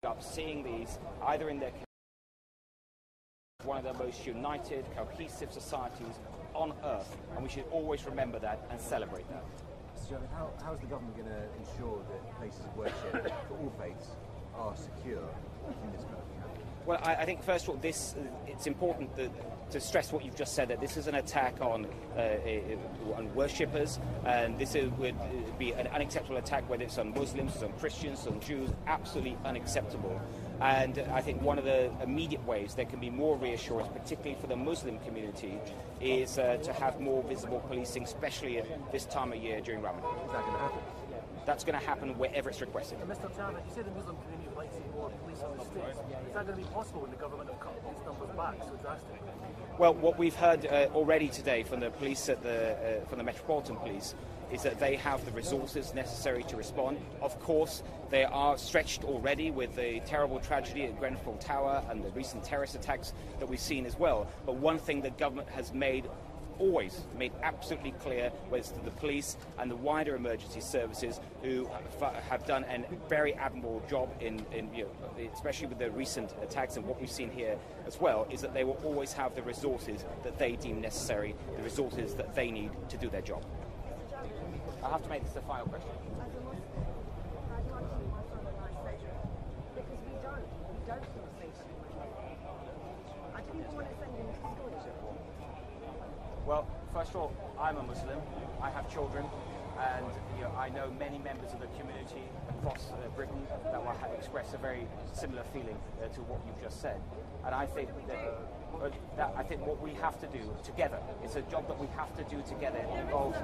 up seeing these either in their one of the most united, cohesive societies on earth, and we should always remember that and celebrate that. How is the government going to ensure that places of worship for all faiths are secure in this country? Well, I think first of all, it's important to stress what you've just said, that this is an attack on worshippers, and this would be an unacceptable attack, whether it's on Muslims, on Christians, on Jews, absolutely unacceptable. And I think one of the immediate ways there can be more reassurance, particularly for the Muslim community, is to have more visible policing, especially at this time of year during Ramadan. Is that going to happen? That's going to happen wherever it's requested. Mr. Chairman, you say the Muslim community would like to see more police on the streets. Is that going to be possible when the government have cut these numbers back so drastically? Well, what we've heard already today from the police from the Metropolitan Police is that they have the resources necessary to respond. Of course, they are stretched already with the terrible tragedy at Grenfell Tower and the recent terrorist attacks that we've seen as well. But one thing the government has always made absolutely clear, whether it's to the police and the wider emergency services, who have done a very admirable job in especially with the recent attacks and what we've seen here as well, is that they will always have the resources that they deem necessary, the resources that they need to do their job. I have to make this the final question. Well, first of all, I'm a Muslim, I have children, and I know many members of the community across Britain that will express a very similar feeling to what you've just said. And I think that I think what we have to do together, it's a job that we have to do together. It involves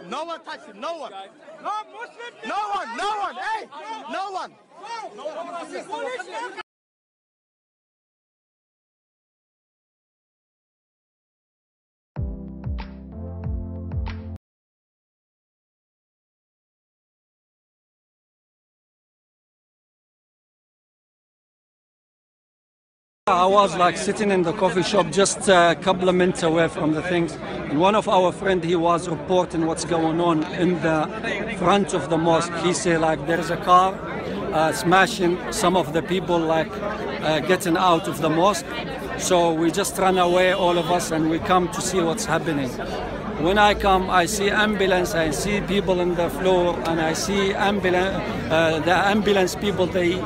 No one touched him, no one. No Muslim. No one, no one, hey, no one. I was like sitting in the coffee shop just a couple of minutes away from the things, and one of our friends, he was reporting what's going on in the front of the mosque. He said like there's a car smashing some of the people, like getting out of the mosque. So we just ran away, all of us, and we come to see what's happening. When I come, I see ambulance, I see people on the floor, and I see the ambulance people, they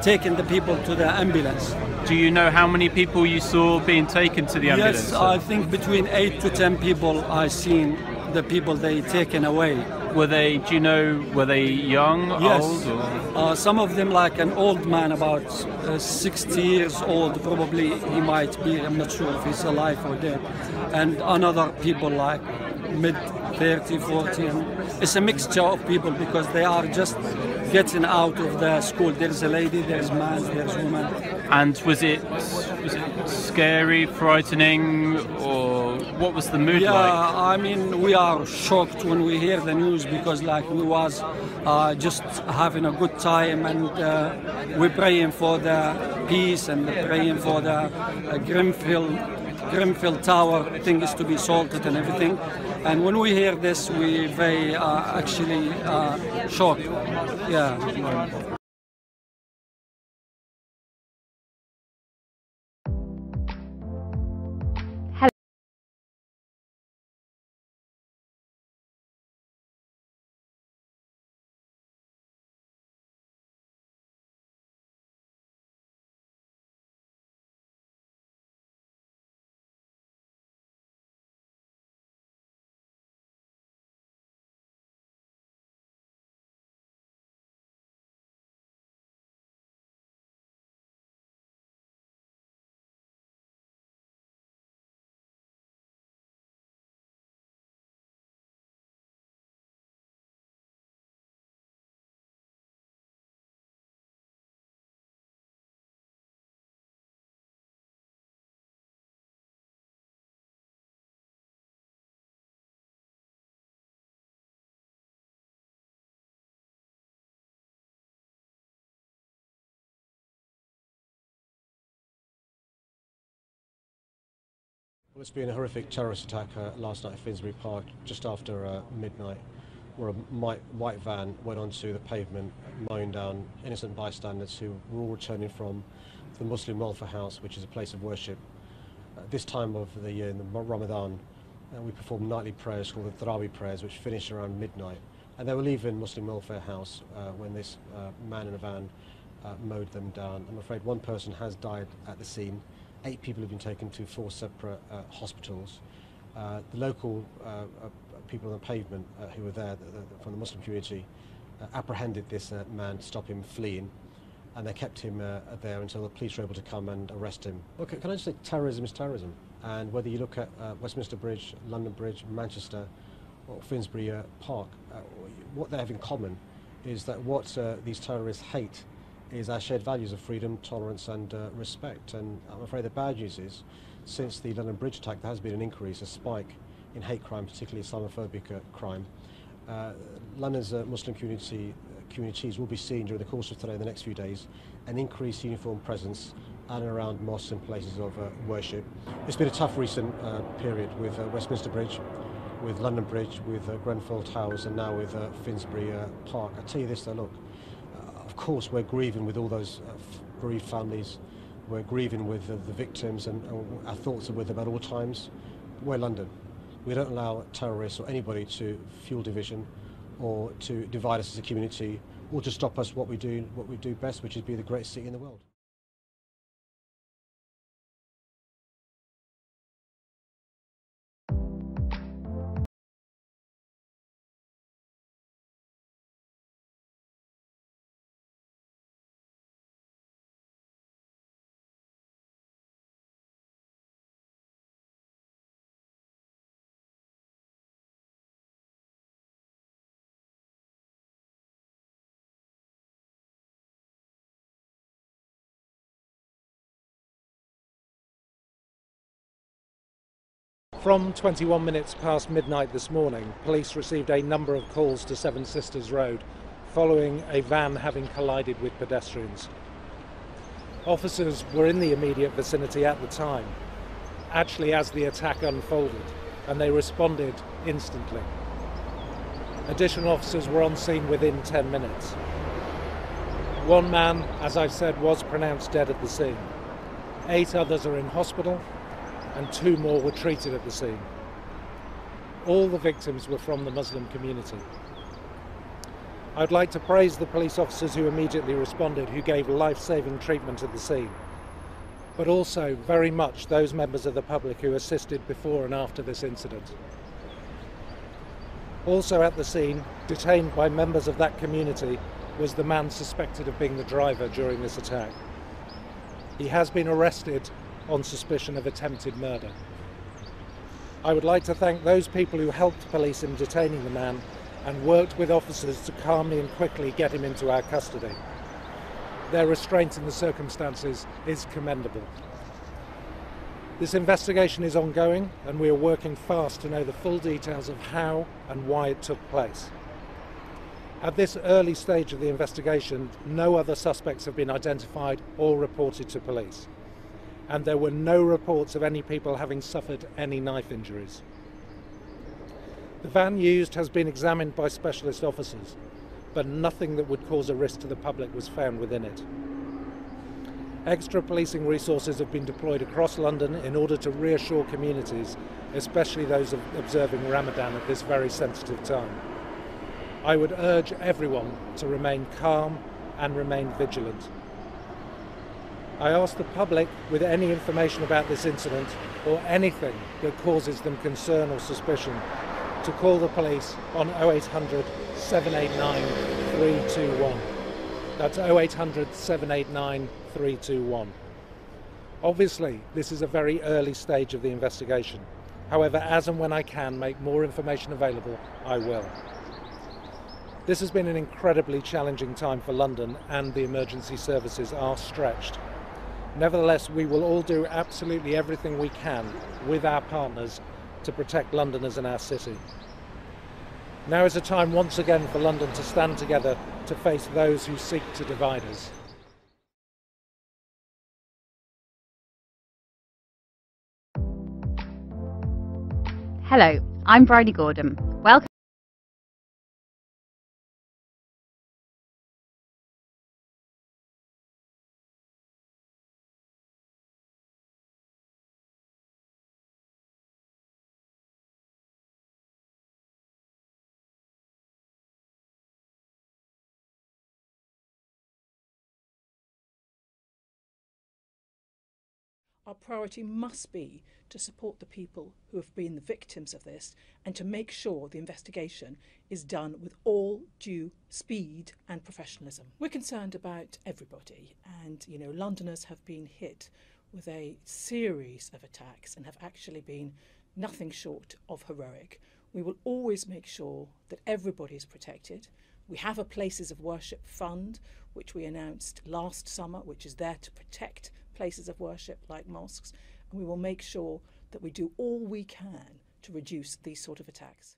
taking the people to the ambulance. Do you know how many people you saw being taken to the ambulance? Yes, I think between 8 to 10 people I seen the people they taken away. Were they, do you know, were they young, yes. old? Or? Some of them like an old man, about 60 years old, probably he might be, I'm not sure if he's alive or dead. And another people like mid 30, 40. And it's a mixture of people because they are just getting out of the school. There's a lady, there's man, there's woman. And was it scary, frightening, or what was the mood like? Yeah, I mean, we are shocked when we hear the news because like we was just having a good time, and we're praying for the peace and praying for the Grenfell Grenfell Tower thing is to be salted and everything. And when we hear this, we very actually shocked. Yeah. Well, it's been a horrific terrorist attack last night at Finsbury Park, just after midnight, where a white van went onto the pavement, mowing down innocent bystanders who were all returning from the Muslim welfare house, which is a place of worship. This time of the year, in the Ramadan, we perform nightly prayers called the Tarawih prayers, which finish around midnight. And they were leaving Muslim welfare house when this man in a van mowed them down. I'm afraid one person has died at the scene. 8 people have been taken to 4 separate hospitals. The local people on the pavement who were there from the Muslim community apprehended this man to stop him fleeing, and they kept him there until the police were able to come and arrest him. Okay, can I just say terrorism is terrorism, and whether you look at Westminster Bridge, London Bridge, Manchester or Finsbury Park, what they have in common is that what these terrorists hate is our shared values of freedom, tolerance and respect. And I'm afraid the bad news is, since the London Bridge attack, there has been an increase, a spike in hate crime, particularly Islamophobic crime. London's Muslim communities will be seeing during the course of today and the next few days an increased uniform presence at and around mosques and places of worship. It's been a tough recent period with Westminster Bridge, with London Bridge, with Grenfell Towers and now with Finsbury Park. I tell you this though, look, of course we're grieving with all those bereaved families, we're grieving with the victims, and our thoughts are with them at all times. We're London. We don't allow terrorists or anybody to fuel division or to divide us as a community or to stop us what we do best, which is be the greatest city in the world. From 21 minutes past midnight this morning, police received a number of calls to Seven Sisters Road following a van having collided with pedestrians. Officers were in the immediate vicinity at the time, actually as the attack unfolded, and they responded instantly. Additional officers were on scene within 10 minutes. One man, as I've said, was pronounced dead at the scene. 8 others are in hospital, and 2 more were treated at the scene. All the victims were from the Muslim community. I'd like to praise the police officers who immediately responded, who gave life-saving treatment at the scene, but also very much those members of the public who assisted before and after this incident. Also at the scene, detained by members of that community, was the man suspected of being the driver during this attack. He has been arrested on suspicion of attempted murder. I would like to thank those people who helped police in detaining the man and worked with officers to calmly and quickly get him into our custody. Their restraint in the circumstances is commendable. This investigation is ongoing, and we are working fast to know the full details of how and why it took place. At this early stage of the investigation, no other suspects have been identified or reported to police. and there were no reports of any people having suffered any knife injuries. The van used has been examined by specialist officers, but nothing that would cause a risk to the public was found within it. Extra policing resources have been deployed across London in order to reassure communities, especially those observing Ramadan at this very sensitive time. I would urge everyone to remain calm and remain vigilant. I ask the public with any information about this incident or anything that causes them concern or suspicion to call the police on 0800 789 321. That's 0800 789 321. Obviously, this is a very early stage of the investigation. However, as and when I can make more information available, I will. This has been an incredibly challenging time for London, and the emergency services are stretched. Nevertheless, we will all do absolutely everything we can with our partners to protect Londoners and our city. Now is a time once again for London to stand together to face those who seek to divide us. Hello, I'm Bridie Gordon. Welcome. Our priority must be to support the people who have been the victims of this and to make sure the investigation is done with all due speed and professionalism. We're concerned about everybody, and Londoners have been hit with a series of attacks and have actually been nothing short of heroic. We will always make sure that everybody is protected. We have a Places of Worship Fund, which we announced last summer, which is there to protect places of worship like mosques, and we will make sure that we do all we can to reduce these sort of attacks.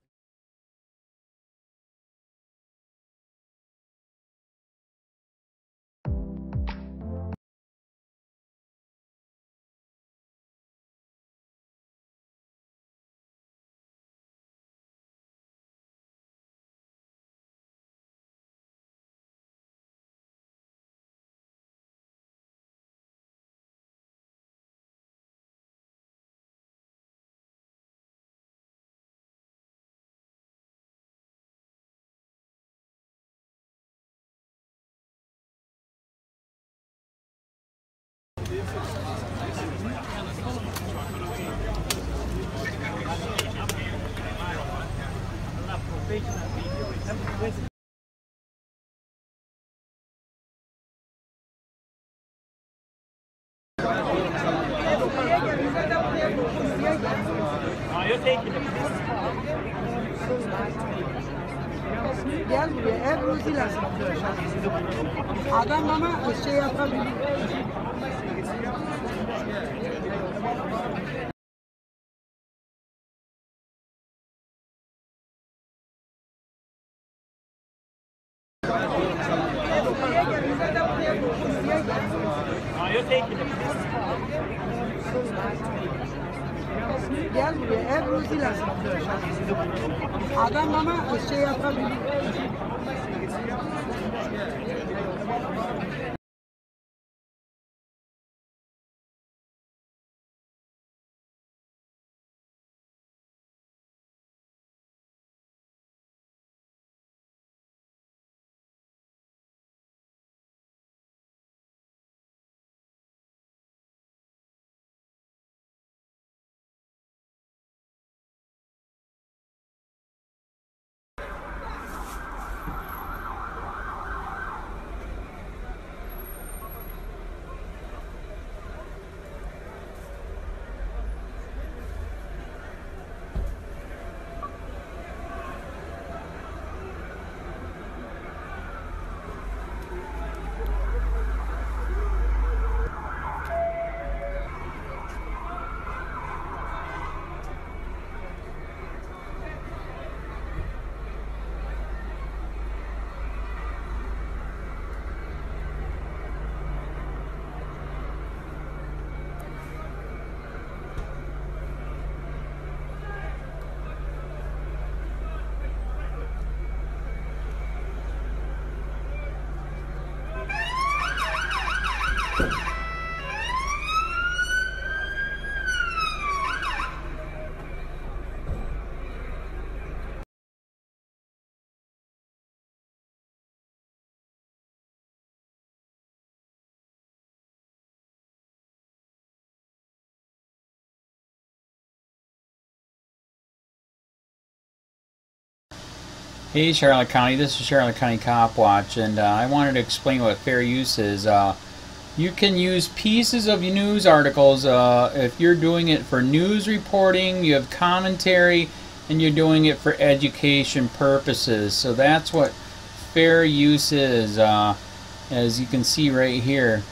Gel buraya, ev ruzi lazım. Adam ama şey yapabilir. Gel buraya, ev ruzi lazım. Adam ama şey yapabilir. Hey Charlotte County, this is Charlotte County Cop Watch, and I wanted to explain what fair use is. You can use pieces of news articles if you're doing it for news reporting, you have commentary, and you're doing it for education purposes. So that's what fair use is, as you can see right here.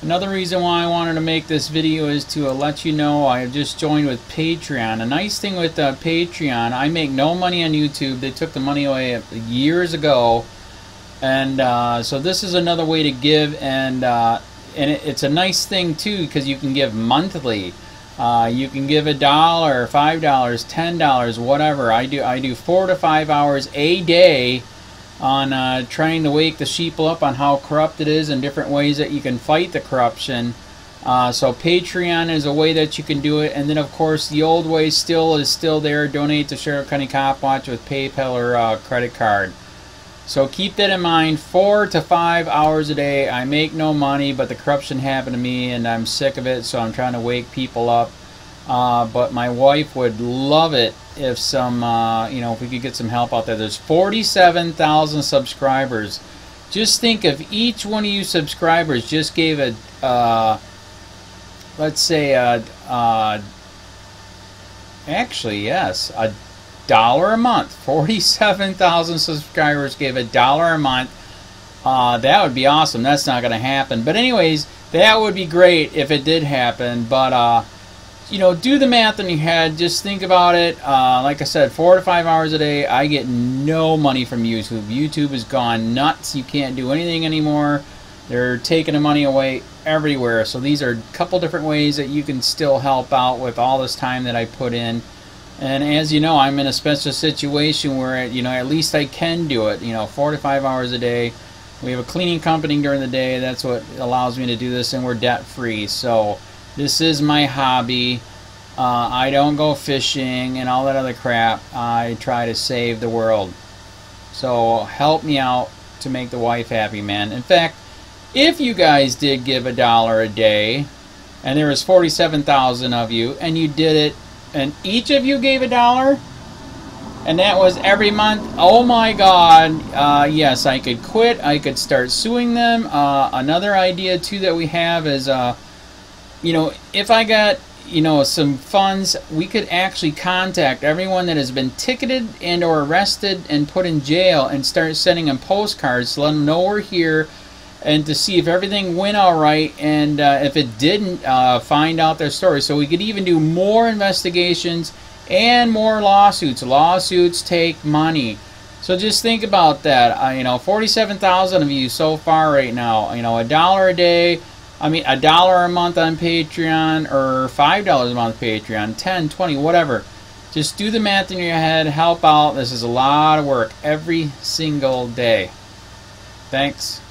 Another reason why I wanted to make this video is to let you know I have just joined with Patreon. A nice thing with Patreon, I make no money on YouTube. They took the money away years ago, and so this is another way to give, and it's a nice thing too because you can give monthly. You can give $1, $5, $10, whatever. I do 4 to 5 hours a day on trying to wake the sheeple up on how corrupt it is and different ways that you can fight the corruption. So Patreon is a way that you can do it, and then of course the old way is still there. Donate to Charlotte County Cop Watch with PayPal or credit card. So keep that in mind. 4 to 5 hours a day. I make no money, but the corruption happened to me and I'm sick of it, so I'm trying to wake people up. But my wife would love it if if we could get some help out there. There's 47,000 subscribers. Just think if each one of you subscribers just gave let's say actually yes, $1 a month. 47,000 subscribers gave $1 a month. That would be awesome. That's not going to happen. But anyways, that would be great if it did happen. But do the math in your head. Just think about it. Like I said, 4 to 5 hours a day. I get no money from YouTube. YouTube has gone nuts. You can't do anything anymore. They're taking the money away everywhere. So these are a couple different ways that you can still help out with all this time that I put in. And as you know, I'm in a special situation where at least I can do it. 4 to 5 hours a day. We have a cleaning company during the day. That's what allows me to do this, and we're debt free. So this is my hobby. I don't go fishing and all that other crap. I try to save the world. So help me out to make the wife happy, man. In fact, if you guys did give $1 a day, and there was 47,000 of you, and you did it, and each of you gave $1, and that was every month, oh my God, yes, I could quit. I could start suing them. Another idea too that we have is if I got some funds, we could actually contact everyone that has been ticketed and or arrested and put in jail and start sending them postcards to let them know we're here, and to see if everything went all right, and if it didn't, find out their story. So we could even do more investigations and more lawsuits. Lawsuits take money. So just think about that. 47,000 of you so far right now. $1 a day. $1 a month on Patreon, or $5 a month Patreon, 10, 20, whatever. Just do the math in your head, help out. This is a lot of work every single day. Thanks.